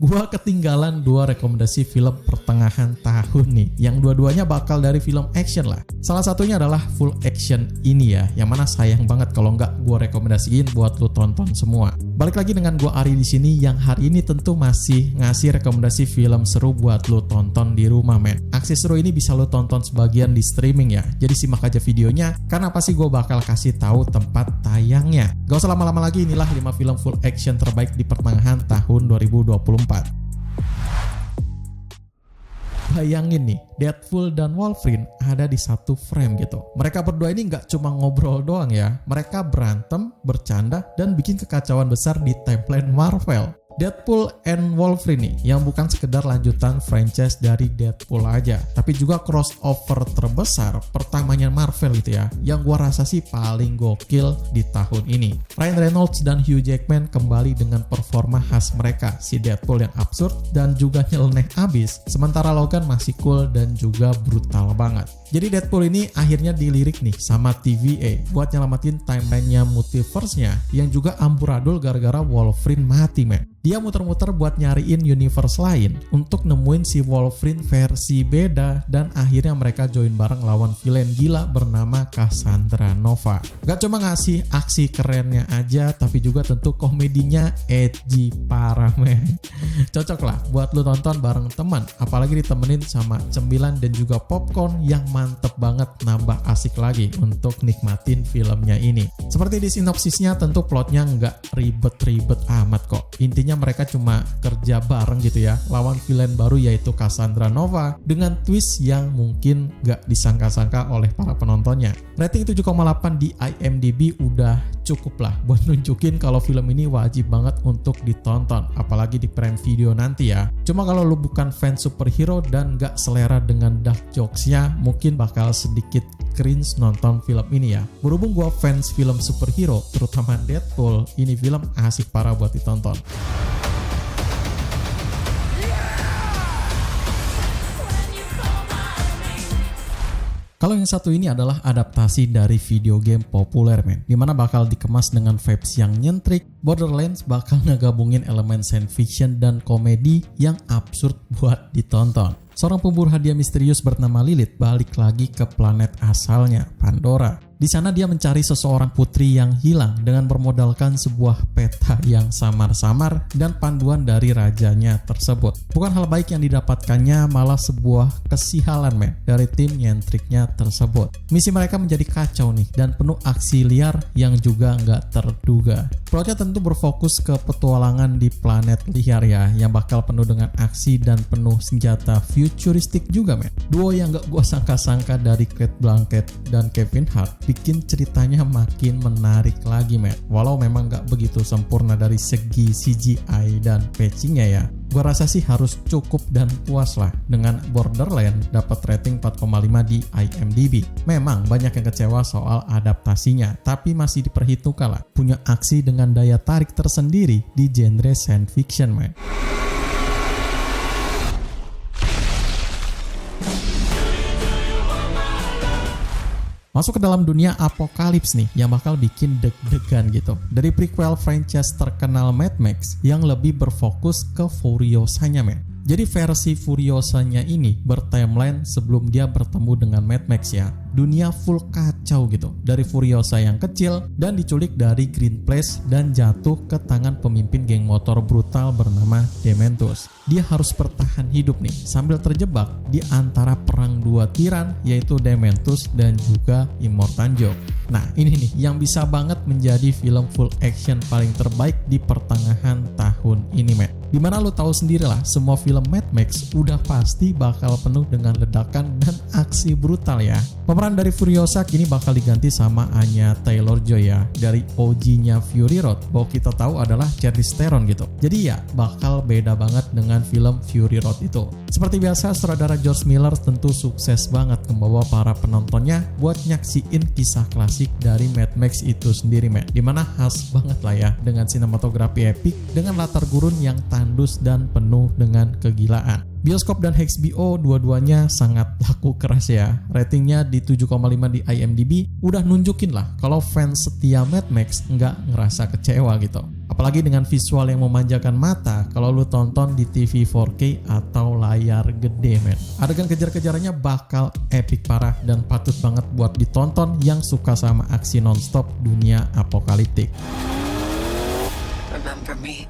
Gua ketinggalan 2 rekomendasi film pertengahan tahun nih, yang dua-duanya bakal dari film action lah. Salah satunya adalah full action ini ya, yang mana sayang banget kalau nggak gua rekomendasiin buat lu tonton semua. Balik lagi dengan gua Ari di sini, yang hari ini tentu masih ngasih rekomendasi film seru buat lu tonton di rumah, men. Aksi seru ini bisa lu tonton sebagian di streaming ya, jadi simak aja videonya, karena pasti gua bakal kasih tahu tempat tayangnya. Gak usah lama-lama lagi, inilah 5 film full action terbaik di pertengahan tahun 2024. Bayangin nih, Deadpool dan Wolverine ada di satu frame gitu. Mereka berdua ini nggak cuma ngobrol doang ya, mereka berantem, bercanda, dan bikin kekacauan besar di timeline Marvel. Deadpool and Wolverine nih, yang bukan sekedar lanjutan franchise dari Deadpool aja, tapi juga crossover terbesar pertamanya Marvel gitu ya, yang gua rasa sih paling gokil di tahun ini. Ryan Reynolds dan Hugh Jackman kembali dengan performa khas mereka, si Deadpool yang absurd dan juga nyeleneh abis, sementara Logan masih cool dan juga brutal banget. Jadi Deadpool ini akhirnya dilirik nih sama TVA buat nyelamatin timeline-nya multiverse-nya yang juga amburadul gara-gara Wolverine mati, men. Dia muter-muter buat nyariin universe lain untuk nemuin si Wolverine versi beda, dan akhirnya mereka join bareng lawan villain gila bernama Cassandra Nova. Gak cuma ngasih aksi kerennya aja, tapi juga tentu komedinya edgy parah, men. Cocok lah buat lu tonton bareng teman, apalagi ditemenin sama cemilan dan juga popcorn yang mantep banget, nambah asik lagi untuk nikmatin filmnya ini. Seperti di sinopsisnya, tentu plotnya nggak ribet-ribet amat kok. Intinya mereka cuma kerja bareng gitu ya, lawan villain baru yaitu Cassandra Nova dengan twist yang mungkin nggak disangka-sangka oleh para penontonnya. Rating 7,8 di IMDb udah cukup lah buat nunjukin kalau film ini wajib banget untuk ditonton, apalagi di Prime Video nanti ya. Cuma kalau lu bukan fans superhero dan nggak selera dengan dark jokes-nya, mungkin bakal sedikit cringe nonton film ini ya. Berhubung gua fans film superhero, terutama Deadpool, ini film asik parah buat ditonton. Kalau yang satu ini adalah adaptasi dari video game populer, men, dimana bakal dikemas dengan vibes yang nyentrik. Borderlands bakal ngegabungin elemen science fiction dan komedi yang absurd buat ditonton. Seorang pemburu hadiah misterius bernama Lilith balik lagi ke planet asalnya, Pandora. Di sana dia mencari seseorang putri yang hilang dengan bermodalkan sebuah peta yang samar-samar dan panduan dari rajanya tersebut. Bukan hal baik yang didapatkannya, malah sebuah kesihalan, men, dari tim nyentriknya tersebut. Misi mereka menjadi kacau nih dan penuh aksi liar yang juga nggak terduga. Plotnya tentu berfokus ke petualangan di planet liar ya, yang bakal penuh dengan aksi dan penuh senjata futuristik juga, men. Duo yang nggak gua sangka-sangka dari Cate Blanchett dan Kevin Hart bikin ceritanya makin menarik lagi, men. Walau memang gak begitu sempurna dari segi CGI dan patchingnya ya, gue rasa sih harus cukup dan puas lah dengan Borderlands dapat rating 4,5 di IMDb. Memang banyak yang kecewa soal adaptasinya, tapi masih diperhitungkan lah, punya aksi dengan daya tarik tersendiri di genre science fiction, men. Masuk ke dalam dunia apokalips nih, yang bakal bikin deg-degan gitu. Dari prequel franchise terkenal Mad Max yang lebih berfokus ke Furiosanya, men. Jadi versi Furiosanya ini bertimeline sebelum dia bertemu dengan Mad Max ya. Dunia full kacau gitu. Dari Furiosa yang kecil dan diculik dari Green Place dan jatuh ke tangan pemimpin geng motor brutal bernama Dementus. Dia harus bertahan hidup nih sambil terjebak di antara perang dua tiran, yaitu Dementus dan juga Immortan Joe. Nah, ini nih yang bisa banget menjadi film full action paling terbaik di pertengahan tahun ini, men. Dimana lo tahu sendiri lah, semua film Mad Max udah pasti bakal penuh dengan ledakan dan aksi brutal ya. Pemeran dari Furiosa kini bakal diganti sama Anya Taylor-Joy ya, dari OG-nya Fury Road. Bahwa kita tahu adalah Charlize Theron gitu. Jadi ya bakal beda banget dengan film Fury Road itu. Seperti biasa, sutradara George Miller tentu sukses banget membawa para penontonnya buat nyaksiin kisah klasik dari Mad Max itu sendiri, men. Dimana khas banget lah ya dengan sinematografi epic dengan latar gurun yang tandus dan penuh dengan kegilaan. Bioskop dan HBO dua-duanya sangat laku keras ya. Ratingnya di 7,5 di IMDb udah nunjukin lah kalau fans setia Mad Max nggak ngerasa kecewa gitu. Apalagi dengan visual yang memanjakan mata kalau lu tonton di TV 4K atau layar gede, men. Adegan kejar-kejarannya bakal epic parah dan patut banget buat ditonton yang suka sama aksi nonstop dunia apokaliptik. Remember me.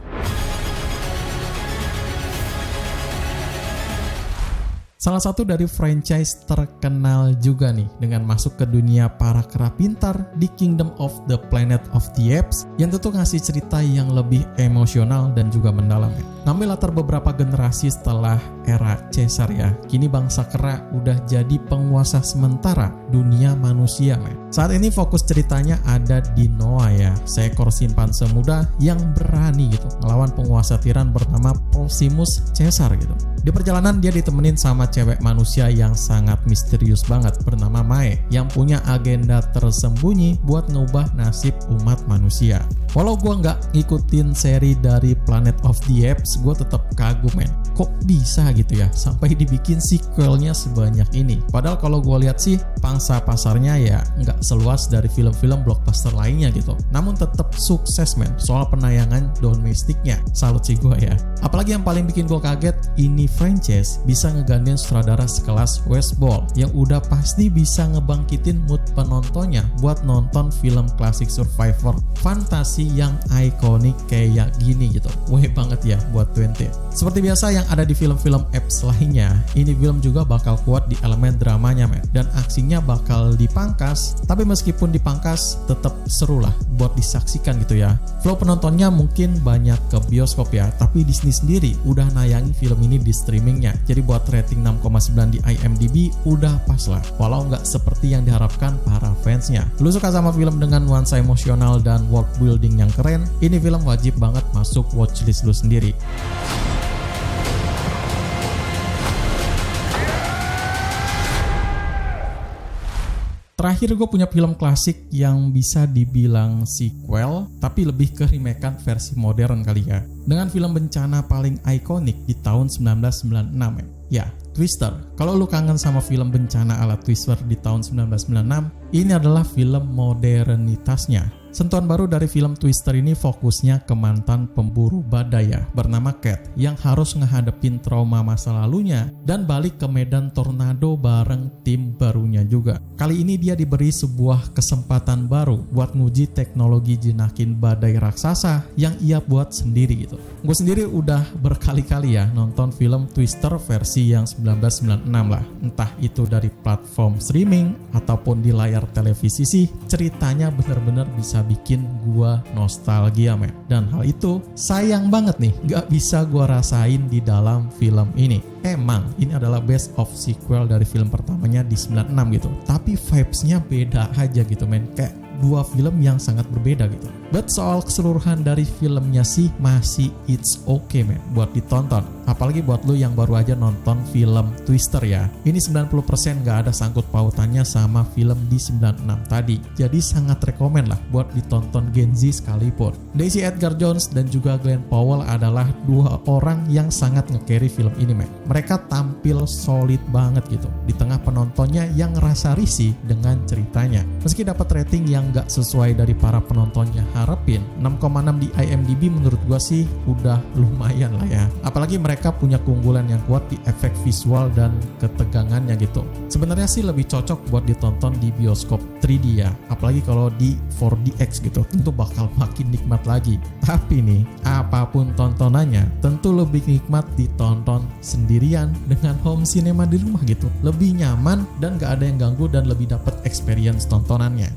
Salah satu dari franchise terkenal juga nih dengan masuk ke dunia para kera pintar di Kingdom of the Planet of the Apes yang tentu ngasih cerita yang lebih emosional dan juga mendalam. Ngambil latar beberapa generasi setelah era Caesar ya. Kini bangsa kera udah jadi penguasa sementara dunia manusia, men. Saat ini fokus ceritanya ada di Noah ya, seekor simpanse muda yang berani gitu melawan penguasa tiran bernama Proximus Caesar gitu. Di perjalanan dia ditemenin sama cewek manusia yang sangat misterius banget bernama Mae yang punya agenda tersembunyi buat ngubah nasib umat manusia. Walau gue nggak ngikutin seri dari Planet of the Apes, gue tetap kagum, men. Kok bisa gitu ya sampai dibikin sequelnya sebanyak ini? Padahal kalau gue lihat sih pangsa pasarnya ya nggak seluas dari film-film blockbuster lainnya gitu. Namun tetap sukses, men. Soal penayangan domestiknya, salut sih gue ya. Apalagi yang paling bikin gue kaget, ini franchise bisa ngegandain sutradara sekelas Wes Ball yang udah pasti bisa ngebangkitin mood penontonnya buat nonton film klasik survivor fantasi yang ikonik kayak gini gitu. Weh banget ya buat 20. Seperti biasa yang ada di film-film apps lainnya, ini film juga bakal kuat di elemen dramanya, men. Dan aksinya bakal dipangkas, tapi meskipun dipangkas tetap seru lah buat disaksikan gitu ya. Flow penontonnya mungkin banyak ke bioskop ya, tapi Disney sendiri udah nayangin film ini di streamingnya. Jadi buat rating 6,9 di IMDb udah pas lah, walau nggak seperti yang diharapkan para fansnya. Lu suka sama film dengan nuansa emosional dan world building yang keren, ini film wajib banget masuk watchlist lu sendiri. Terakhir gue punya film klasik yang bisa dibilang sequel, tapi lebih ke remakean versi modern kali ya. Dengan film bencana paling ikonik di tahun 1996 ya. Twister. Kalau lu kangen sama film bencana ala Twister di tahun 1996, ini adalah film modernitasnya. Sentuhan baru dari film Twister ini fokusnya ke mantan pemburu badai ya, bernama Cat yang harus ngehadepin trauma masa lalunya dan balik ke medan tornado bareng tim barunya juga. Kali ini dia diberi sebuah kesempatan baru buat nguji teknologi jinakin badai raksasa yang ia buat sendiri gitu. Gue sendiri udah berkali-kali ya nonton film Twister versi yang 1996 lah. Entah itu dari platform streaming ataupun di layar televisi sih, ceritanya bener-bener bisa bikin gua nostalgia, men. Dan hal itu sayang banget nih gak bisa gua rasain di dalam film ini. Emang ini adalah best of sequel dari film pertamanya di 96 gitu, tapi vibes-nya beda aja gitu, men. Kayak dua film yang sangat berbeda gitu. But soal keseluruhan dari filmnya sih masih it's okay, men, buat ditonton. Apalagi buat lu yang baru aja nonton film Twister ya. Ini 90% gak ada sangkut pautannya sama film di 96 tadi. Jadi sangat rekomen lah buat ditonton Gen Z sekalipun. Daisy Edgar Jones dan juga Glenn Powell adalah dua orang yang sangat nge-carry film ini, men. Mereka tampil solid banget gitu di tengah penontonnya yang ngerasa risih dengan ceritanya. Meski dapat rating yang gak sesuai dari para penontonnya harapin, 6,6 di IMDb menurut gua sih udah lumayan lah ya. Apalagi mereka punya keunggulan yang kuat di efek visual dan ketegangannya gitu. Sebenarnya sih lebih cocok buat ditonton di bioskop 3D ya. Apalagi kalau di 4DX gitu, tentu bakal makin nikmat lagi. Tapi nih, apapun tontonannya, tentu lebih nikmat ditonton sendirian dengan home cinema di rumah gitu. Lebih nyaman dan gak ada yang ganggu dan lebih dapat experience tontonannya.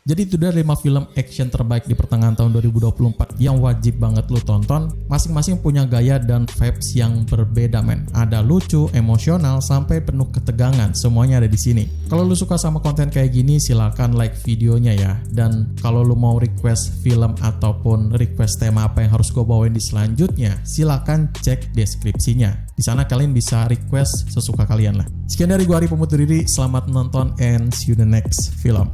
Jadi itu dari 5 film action terbaik di pertengahan tahun 2024 yang wajib banget lu tonton. Masing-masing punya gaya dan vibes yang berbeda, men. Ada lucu, emosional, sampai penuh ketegangan. Semuanya ada di sini. Kalau lu suka sama konten kayak gini, silakan like videonya ya. Dan kalau lu mau request film ataupun request tema apa yang harus gue bawain di selanjutnya, silakan cek deskripsinya. Di sana kalian bisa request sesuka kalian lah. Sekian dari gue, Ari pamit undur diri. Selamat menonton and see you the next film.